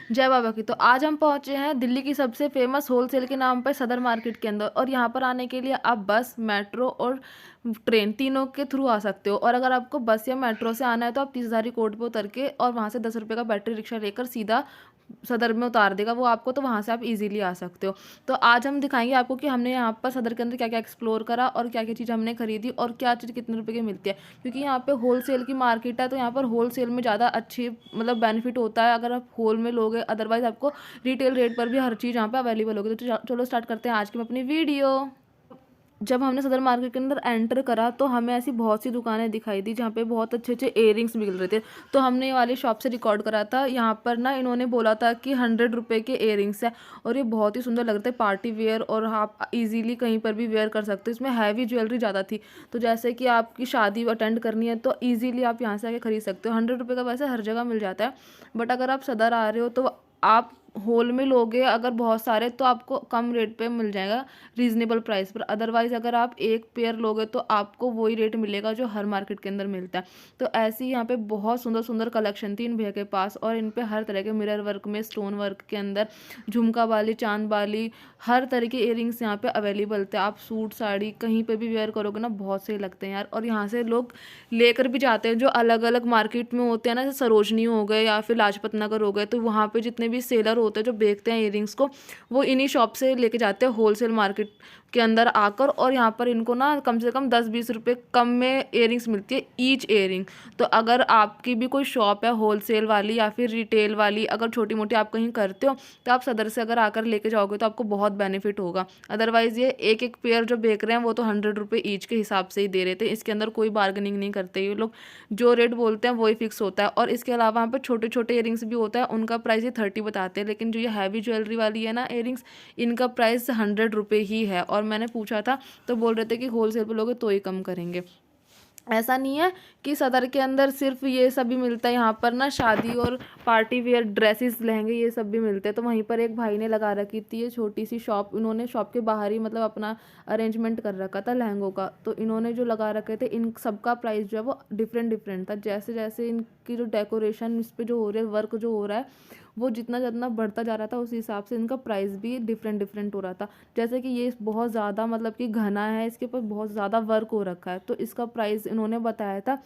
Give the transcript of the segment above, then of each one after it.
जय बाबा की। तो आज हम पहुंचे हैं दिल्ली की सबसे फेमस होलसेल के नाम पर सदर मार्केट के अंदर, और यहाँ पर आने के लिए आप बस, मेट्रो और ट्रेन तीनों के थ्रू आ सकते हो। और अगर आपको बस या मेट्रो से आना है तो आप 30,000 कोट पे उतर के और वहाँ से 10 रुपये का बैटरी रिक्शा लेकर सीधा सदर में उतार देगा वो आपको, तो वहाँ से आप इजीली आ सकते हो। तो आज हम दिखाएंगे आपको कि हमने यहाँ पर सदर के अंदर क्या क्या एक्सप्लोर करा और क्या क्या चीज़ हमने खरीदी और क्या चीज़ कितने रुपए की मिलती है। क्योंकि यहाँ पे होलसेल की मार्केट है, तो यहाँ पर होलसेल में ज़्यादा अच्छी मतलब बेनिफिट होता है अगर आप होल में लोगे। अदरवाइज आपको रिटेल रेट पर भी हर चीज़ यहाँ पे अवेलेबल होगी। तो चलो स्टार्ट करते हैं आज की अपनी वीडियो। जब हमने सदर मार्केट के अंदर एंटर करा तो हमें ऐसी बहुत सी दुकानें दिखाई दी जहाँ पे बहुत अच्छे अच्छे इयरिंग्स मिल रहे थे। तो हमने ये वाली शॉप से रिकॉर्ड करा था। यहाँ पर ना इन्होंने बोला था कि 100 रुपये के इयरिंग्स है, और ये बहुत ही सुंदर लग रहे थे, पार्टी वेयर, और आप इजीली कहीं पर भी वेयर कर सकते हो। इसमें हैवी ज्वेलरी ज़्यादा थी, तो जैसे कि आपकी शादी अटेंड करनी है तो ईजिली आप यहाँ से आके खरीद सकते हो। 100 रुपये का वैसे हर जगह मिल जाता है, बट अगर आप सदर आ रहे हो तो आप होल में लोगे अगर बहुत सारे तो आपको कम रेट पे मिल जाएगा, रीजनेबल प्राइस पर। अदरवाइज अगर आप एक पेयर लोगे तो आपको वही रेट मिलेगा जो हर मार्केट के अंदर मिलता है। तो ऐसे ही यहाँ पे बहुत सुंदर सुंदर कलेक्शन थी इन भैया के पास, और इन पे हर तरह के मिरर वर्क में, स्टोन वर्क के अंदर, झुमका वाली, चांद वाली, हर तरह के इयरिंग्स यहाँ पे अवेलेबल थे। आप सूट साड़ी कहीं पे भी वेयर करोगे ना, बहुत सही लगते हैं यार। और यहाँ से लोग लेकर भी जाते हैं जो अलग अलग मार्केट में होते हैं ना, जैसे सरोजनी हो गए या फिर लाजपत नगर हो गए, तो वहाँ पे जितने भी सेलर होते हैं जो बेचते हैं इयरिंग्स को, वो इन्हीं शॉप से लेके जाते हैं होलसेल मार्केट के अंदर आकर। और यहाँ पर इनको ना कम से कम 10-20 रुपये कम में इयरिंग्स मिलती है ईच इयरिंग। तो अगर आपकी भी कोई शॉप है होलसेल वाली या फिर रिटेल वाली, अगर छोटी मोटी आप कहीं करते हो, तो आप सदर से अगर आकर लेके जाओगे तो आपको बहुत बेनिफिट होगा। अदरवाइज ये एक एक पेयर जो बेच रहे हैं वो तो 100 रुपये ईच के हिसाब से ही दे रहे थे। इसके अंदर कोई बार्गेनिंग नहीं करते ये लोग, जो रेट बोलते हैं वही फिक्स होता है। और इसके अलावा यहाँ पर छोटे छोटे इयरिंग्स भी होता है, उनका प्राइस ये 30 बताते हैं, लेकिन जो ये हैवी ज्वेलरी वाली है ना इयरिंग्स, इनका प्राइस 100 रुपये ही है। और मैंने पूछा था तो बोल रहे थे कि होलसेल पे लोगे तो ही कम करेंगे। ऐसा नहीं है कि सदर के अंदर सिर्फ ये सब भी मिलता है, यहाँ पर ना शादी और पार्टी वेयर ड्रेसेस, लहंगे, ये सब भी मिलते हैं। तो वहीं पर एक भाई ने लगा रखी थी ये छोटी सी शॉप, उन्होंने शॉप के बाहर ही मतलब अपना अरेंजमेंट कर रखा था लहंगों का। तो इन्होंने जो लगा रखे थे इन सबका प्राइस जो है वो डिफरेंट डिफरेंट था। जैसे जैसे इनकी जो डेकोरेशन इस पर जो हो रहा है, वर्क जो हो रहा है, वो जितना जितना बढ़ता जा रहा था उसी हिसाब से इनका प्राइस भी डिफरेंट डिफरेंट हो रहा था। जैसे कि ये बहुत ज़्यादा मतलब कि घना है, इसके ऊपर बहुत ज़्यादा वर्क हो रखा है, तो इसका प्राइस इन्होंने बताया था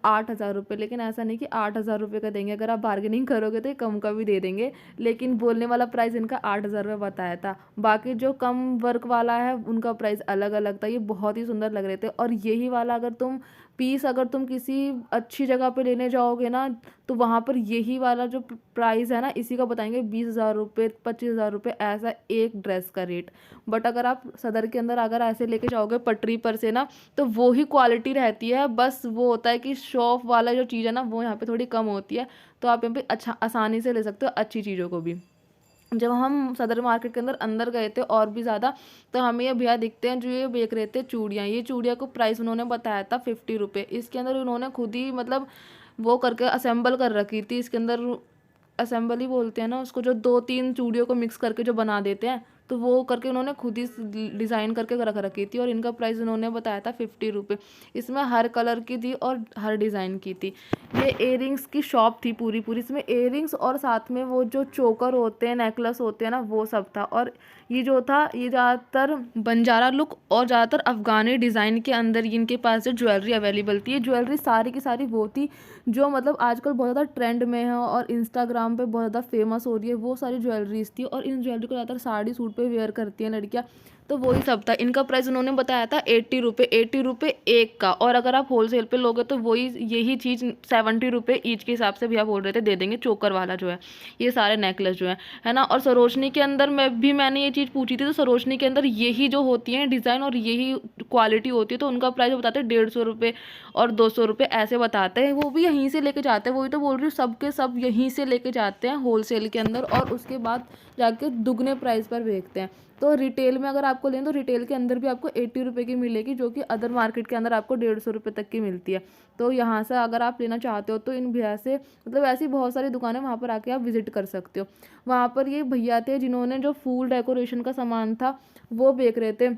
8,000 रुपये। लेकिन ऐसा नहीं कि 8,000 रुपये का देंगे, अगर आप बार्गेनिंग करोगे तो ये कम का भी दे देंगे, लेकिन बोलने वाला प्राइस इनका 8,000 रुपये बताया था। बाकी जो कम वर्क वाला है उनका प्राइस अलग अलग था। ये बहुत ही सुंदर लग रहे थे। और यही वाला अगर तुम पीस अगर तुम किसी अच्छी जगह पे लेने जाओगे ना, तो वहाँ पर यही वाला जो प्राइस है ना, इसी का बताएंगे 20,000 रुपये, 25,000 रुपये, ऐसा एक ड्रेस का रेट। बट अगर आप सदर के अंदर अगर ऐसे लेके जाओगे पटरी पर से ना, तो वो ही क्वालिटी रहती है। बस वो होता है कि शॉप वाला जो चीज़ है ना वो यहाँ पे थोड़ी कम होती है, तो आप यहाँ पे अच्छा आसानी से ले सकते हो अच्छी चीज़ों को भी। जब हम सदर मार्केट के अंदर गए थे और भी ज़्यादा, तो हमें ये भैया दिखते हैं जो ये बेच रहे थे चूड़ियाँ। ये चूड़ियाँ को प्राइस उन्होंने बताया था 50 रुपये। इसके अंदर उन्होंने खुद ही मतलब वो करके असेंबल कर रखी थी। इसके अंदर असेंबल ही बोलते हैं ना उसको, जो 2-3 चूड़ियों को मिक्स करके जो बना देते हैं, तो वो करके उन्होंने खुद ही डिज़ाइन करके रख रखी थी। और इनका प्राइस उन्होंने बताया था 50 रुपये। इसमें हर कलर की थी और हर डिज़ाइन की थी। ये इयरिंग्स की शॉप थी पूरी पूरी। इसमें इयरिंग्स और साथ में वो जो चोकर होते हैं, नेकलेस होते हैं ना, वो सब था। और ये जो था ये ज़्यादातर बंजारा लुक और ज़्यादातर अफ़गानी डिज़ाइन के अंदर इनके पास जो ज्वेलरी अवेलेबल थी, ये ज्वेलरी सारी की सारी वो थी जो मतलब आजकल बहुत ज़्यादा ट्रेंड में है और इंस्टाग्राम पे बहुत ज़्यादा फेमस हो रही है, वो सारी ज्वेलरीज थी। और इन ज्वेलरी को ज़्यादातर साड़ी सूट पे वेयर करती हैं लड़कियाँ, तो वही सब था। इनका प्राइस उन्होंने बताया था 80 रुपये, 80 रुपये एक का। और अगर आप होलसेल पे लोगे तो वही यही चीज़ 70 रुपये ईच के हिसाब से भैया बोल रहे थे दे देंगे, चोकर वाला जो है, ये सारे नेकलेस जो है ना। और सरोजनी के अंदर मैंने ये चीज़ पूछी थी, तो सरोजनी के अंदर यही जो होती हैं डिज़ाइन और यही क्वालिटी होती है, तो उनका प्राइस बताते हैं 150 रुपये और 200 रुपये ऐसे बताते हैं। वो भी यहीं से लेके जाते हैं, वही तो बोल रही हूँ, सब के सब यहीं से लेके जाते हैं होलसेल के अंदर, और उसके बाद जाके दुगने प्राइस पर बेचते हैं। तो रिटेल में अगर आपको लें तो रिटेल के अंदर भी आपको 80 रुपये की मिलेगी, जो कि अदर मार्केट के अंदर आपको 150 रुपये तक की मिलती है। तो यहाँ से अगर आप लेना चाहते हो तो इन भैया से मतलब ऐसी बहुत सारी दुकानें, वहाँ पर आके आप विजिट कर सकते हो। वहाँ पर ये भैया थे जिन्होंने जो फूल डेकोरेशन का सामान था वो बेच रहे थे।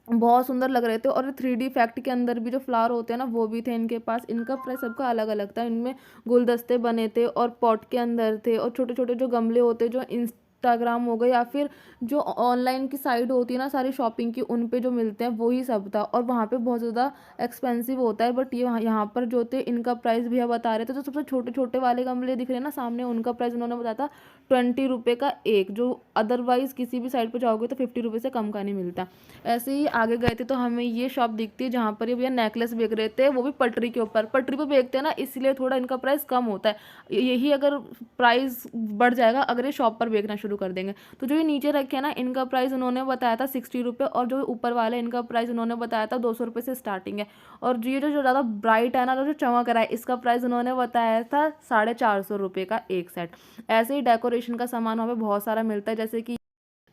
बहुत सुंदर लग रहे थे। और 3D इफेक्ट के अंदर भी जो फ्लावर होते हैं ना वो भी थे इनके पास। इनका प्राइस सबका अलग अलग था। इनमें गुलदस्ते बने थे और पॉट के अंदर थे, और छोटे छोटे जो गमले होते जो इंस्टाग्राम हो गए या फिर जो ऑनलाइन की साइट होती है ना सारी शॉपिंग की, उन पे जो मिलते हैं वही सब था। और वहाँ पे बहुत ज़्यादा एक्सपेंसिव होता है, बट ये यहाँ पर जो थे इनका प्राइस भैया बता रहे थे। तो सबसे छोटे छोटे वाले गमले दिख रहे हैं ना सामने, उनका प्राइस उन्होंने बताया था 20 रुपये का एक, जो अदरवाइज़ किसी भी साइड पर जाओगे तो 50 रुपये से कम का नहीं मिलता। ऐसे ही आगे गए थे तो हमें ये शॉप दिखती है जहाँ पर ये भैया नेकलेस बेच रहे थे, वो भी पटरी के ऊपर। पटरी पे बेचते हैं ना इसलिए थोड़ा इनका प्राइस कम होता है। यही अगर प्राइस बढ़ जाएगा अगर ये शॉप पर बेचना शुरू कर देंगे। तो जो ये नीचे रखे हैं ना इनका प्राइस उन्होंने बताया था 60 रुपये, और जो ऊपर वाले इनका प्राइस उन्होंने बताया था 200 रुपये से स्टार्टिंग है। और जो ये जो ज़्यादा ब्राइट है ना, जो चमक रहा है, इसका प्राइस उन्होंने बताया था 450 रुपये का एक सेट। ऐसे ही डेकोरेशन का सामान वहाँ पे बहुत सारा मिलता है, जैसे कि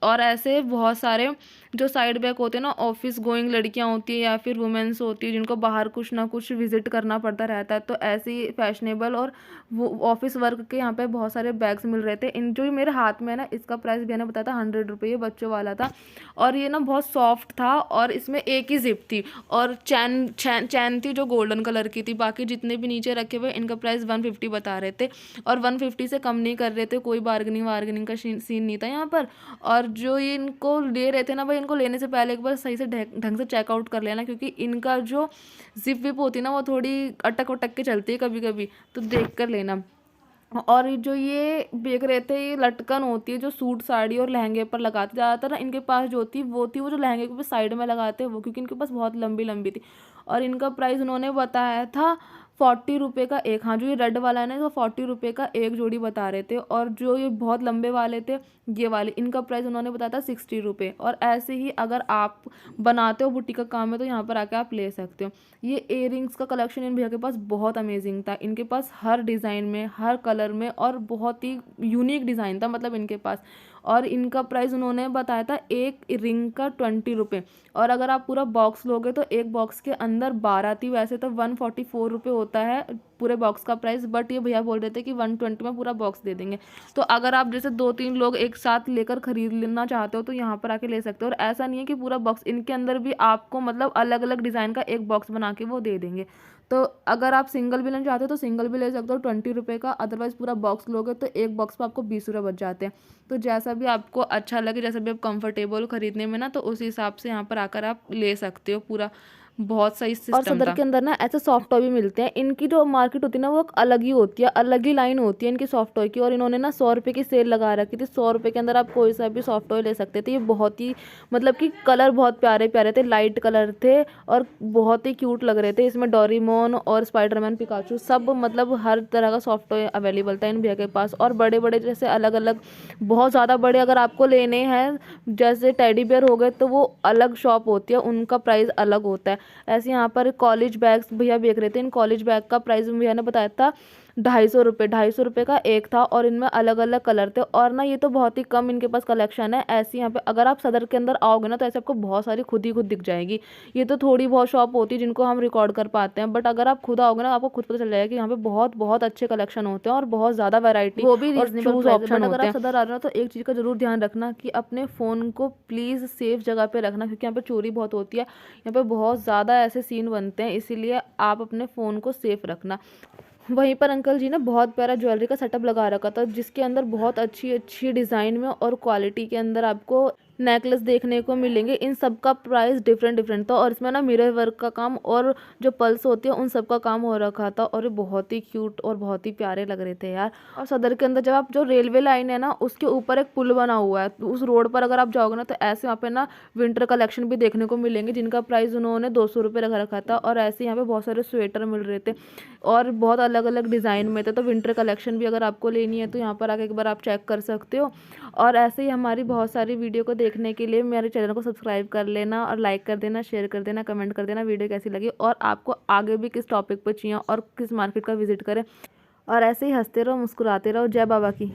और ऐसे बहुत सारे जो साइड बैग होते हैं ना, ऑफिस गोइंग लड़कियां होती है या फिर वुमेन्स होती है जिनको बाहर कुछ ना कुछ विजिट करना पड़ता रहता है, तो ऐसे ही फैशनेबल और वो ऑफिस वर्क के यहाँ पे बहुत सारे बैग्स मिल रहे थे। इन जो ये मेरे हाथ में है ना इसका प्राइस भी मैंने बताया था 100 रुपये, ये बच्चों वाला था। और ये ना बहुत सॉफ्ट था और इसमें एक ही जिप थी, और चैन चैन चैन थी जो गोल्डन कलर की थी। बाकी जितने भी नीचे रखे हुए इनका प्राइस 150 बता रहे थे, और 150 से कम नहीं कर रहे थे। कोई बार्गेनिंग वार्गेनिंग का सीन नहीं था यहाँ पर। और जो ये इनको ले रहे थे ना भाई, इनको लेने से पहले एक बार सही से ढंग से चेकआउट कर लेना, क्योंकि इनका जो जिप विप होती है ना वो थोड़ी अटक वटक के चलती है कभी कभी, तो देख कर लेना। और जो ये बेच रहे थे ये लटकन होती है जो सूट साड़ी और लहंगे पर लगाते, ज़्यादातर ना इनके पास जो थी वो वो जो लहंगे के साइड में लगाते हैं वो, क्योंकि इनके पास बहुत लंबी लंबी थी। और इनका प्राइस उन्होंने बताया था 40 रुपये का एक। हाँ, जो ये रेड वाला है ना तो 40 रुपये का एक जोड़ी बता रहे थे। और जो ये बहुत लंबे वाले थे ये वाले, इनका प्राइस उन्होंने बताया था 60 रुपये। और ऐसे ही अगर आप बनाते हो बुटीक का काम है तो यहाँ पर आके आप ले सकते हो। ये इयररिंग्स का कलेक्शन इन भैया के पास बहुत अमेजिंग था। इनके पास हर डिज़ाइन में, हर कलर में, और बहुत ही यूनिक डिज़ाइन था मतलब इनके पास। और इनका प्राइस उन्होंने बताया था एक रिंग का 20 रुपये। और अगर आप पूरा बॉक्स लोगे तो एक बॉक्स के अंदर 12 थी। वैसे तो 144 रुपये होता है पूरे बॉक्स का प्राइस, बट ये भैया बोल रहे थे कि 120 में पूरा बॉक्स दे देंगे। तो अगर आप जैसे 2-3 लोग एक साथ लेकर खरीद लेना चाहते हो तो यहाँ पर आके ले सकते हो। और ऐसा नहीं है कि पूरा बॉक्स, इनके अंदर भी आपको मतलब अलग अलग डिज़ाइन का एक बॉक्स बना के वो दे देंगे। तो अगर आप सिंगल भी लेना चाहते हो तो सिंगल भी ले सकते हो 20 रुपये का। अदरवाइज़ पूरा बॉक्स लोगे तो एक बॉक्स पर आपको 20 रुपये बच जाते हैं। तो जैसा भी आपको अच्छा लगे, जैसा भी आप कंफर्टेबल हो खरीदने में ना, तो उस हिसाब से यहाँ पर आकर आप ले सकते हो। पूरा बहुत सही और सिस्टम सदर था। के अंदर ना ऐसे सॉफ्ट टॉय भी मिलते हैं। इनकी जो मार्केट होती है ना वो एक अलग ही होती है, अलग ही लाइन होती है इनकी सॉफ्ट टॉय की। और इन्होंने ना 100 रुपये की सेल लगा रखी थी। 100 रुपये के अंदर आप कोई सा भी सॉफ्ट टॉय ले सकते थे। ये बहुत ही मतलब कि कलर बहुत प्यारे प्यारे थे, लाइट कलर थे और बहुत ही क्यूट लग रहे थे। इसमें डोरेमोन और स्पाइडरमैन, पिकाचू, सब मतलब हर तरह का सॉफ्ट टॉय अवेलेबल था इन भैया के पास। और बड़े बड़े जैसे अलग अलग बहुत ज़्यादा बड़े अगर आपको लेने हैं, जैसे टेडी बियर हो गए, तो वो अलग शॉप होती है, उनका प्राइस अलग होता है। ऐसे यहाँ पर कॉलेज बैग्स भैया बेच रहे थे। इन कॉलेज बैग का प्राइस भैया ने बताया था 250 रुपये। 250 रुपये का एक था और इनमें अलग अलग कलर थे। और ना ये तो बहुत ही कम इनके पास कलेक्शन है। ऐसे यहाँ पे अगर आप सदर के अंदर आओगे ना तो ऐसे आपको बहुत सारी खुद ही खुद दिख जाएगी। ये तो थोड़ी बहुत शॉप होती है जिनको हम रिकॉर्ड कर पाते हैं, बट अगर आप खुद आओगे ना आपको खुद पता चल जाएगा कि यहाँ पे बहुत बहुत अच्छे कलेक्शन होते हैं और बहुत ज़्यादा वैरायटी वो भी और रीजनेबल चूज प्राइस है। ऑप्शन बट अगर होते आप हैं। सदर आ रहे हो तो एक चीज़ का जरूर ध्यान रखना कि अपने फ़ोन को प्लीज़ सेफ जगह पे रखना, क्योंकि यहाँ पे चोरी बहुत होती है। यहाँ पे बहुत ज़्यादा ऐसे सीन बनते हैं, इसीलिए आप अपने फ़ोन को सेफ रखना। वहीं पर अंकल जी ने बहुत प्यारा ज्वेलरी का सेटअप लगा रखा था, जिसके अंदर बहुत अच्छी अच्छी डिज़ाइन में और क्वालिटी के अंदर आपको नेकलेस देखने को मिलेंगे। इन सब का प्राइस डिफरेंट डिफरेंट था। और इसमें ना मिरर वर्क का काम और जो पल्स होती है उन सब का काम हो रखा था। और ये बहुत ही क्यूट और बहुत ही प्यारे लग रहे थे यार। और सदर के अंदर जब आप, जो रेलवे लाइन है ना उसके ऊपर एक पुल बना हुआ है, तो उस रोड पर अगर आप जाओगे ना तो ऐसे वहाँ पे ना विंटर कलेक्शन भी देखने को मिलेंगे, जिनका प्राइस उन्होंने 200 रुपये रखा रखा था। और ऐसे यहाँ पे बहुत सारे स्वेटर मिल रहे थे और बहुत अलग अलग डिज़ाइन में थे। तो विंटर कलेक्शन भी अगर आपको लेनी है तो यहाँ पर आके एक बार आप चेक कर सकते हो। और ऐसे ही हमारी बहुत सारी वीडियो को देखने के लिए मेरे चैनल को सब्सक्राइब कर लेना और लाइक कर देना, शेयर कर देना, कमेंट कर देना वीडियो कैसी लगी और आपको आगे भी किस टॉपिक पर चाहिए और किस मार्केट का विजिट करें। और ऐसे ही हंसते रहो, मुस्कुराते रहो। जय बाबा की।